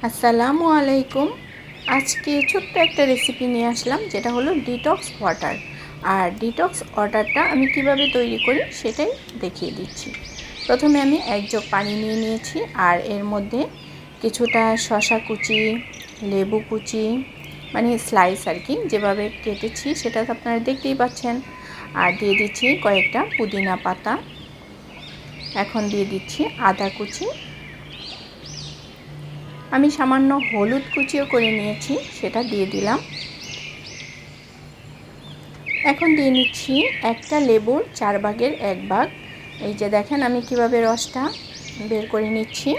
আসসালামু আলাইকুম। আজকে ছোট্ট একটা রেসিপি নিয়ে আসলাম, যেটা হলো ডিটক্স ওয়াটার। আর ডিটক্স ওয়াটারটা আমি কিভাবে তৈরি করি সেটাই দেখিয়ে দিচ্ছি। প্রথমে আমি 1 জগ পানি নিয়ে নিয়েছি, আর এর মধ্যে কিছুটা শসা কুচি, লেবু কুচি, মানে স্লাইস আর কি, যেভাবে কেটেছি সেটা তো আপনারা দেখতেই পাচ্ছেন। আর দিয়ে দিচ্ছি কয়েকটা পুদিনা পাতা। এখন দিয়ে দিচ্ছি আদা কুচি। আমি সামান্য হলুদ কুচিও করে নিয়েছি, সেটা দিয়ে দিলাম। এখন দিয়ে নিচ্ছি একটা লেবুর 4 ভাগের 1 ভাগ। এই যে দেখেন আমি কিভাবে রসটা বের করে নিচ্ছি।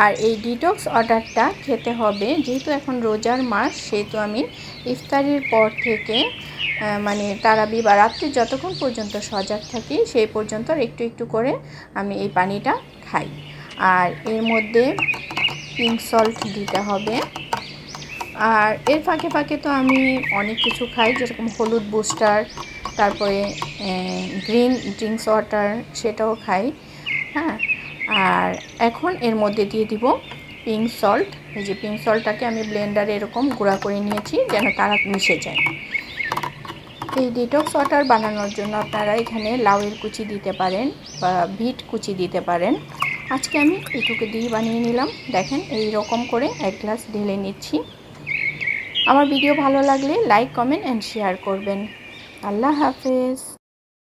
আর এই ডিটক্স ওয়াটারটা খেতে হবে, যেহেতু এখন রোজার মাস, সেহেতু আমি ইফতারির পর থেকে মানে তারাবি বা রাত্রি যতক্ষণ পর্যন্ত সজাগ থাকি সেই পর্যন্ত একটু একটু করে আমি এই পানিটা খাই। আর এর মধ্যে পিঙ্ক সল্ট দিতে হবে। আর এর ফাঁকে ফাঁকে তো আমি অনেক কিছু খাই, যেরকম হলুদ বুস্টার, তারপরে গ্রিন ড্রিঙ্কস ওয়াটার, সেটাও খাই। হ্যাঁ, আর এখন এর মধ্যে দিয়ে দিব পিঙ্ক সল্ট। এই যে পিঙ্ক সল্টটাকে আমি ব্লেন্ডারে এরকম গুঁড়া করে নিয়েছি যেন তারা মিশে যায়। এই ডিটক্স ওয়াটার বানানোর জন্য আপনারা এখানে লাউয়ের কুচি দিতে পারেন বা বিট কুচি দিতে পারেন। আজকে আমি এটুকু দিয়ে বানিয়ে নিলাম। দেখেন এই রকম করে 1 গ্লাস ঢেলে নিচ্ছি। আমার ভিডিও ভালো লাগলে লাইক, কমেন্ট অ্যান্ড শেয়ার করবেন। আল্লাহ হাফেজ।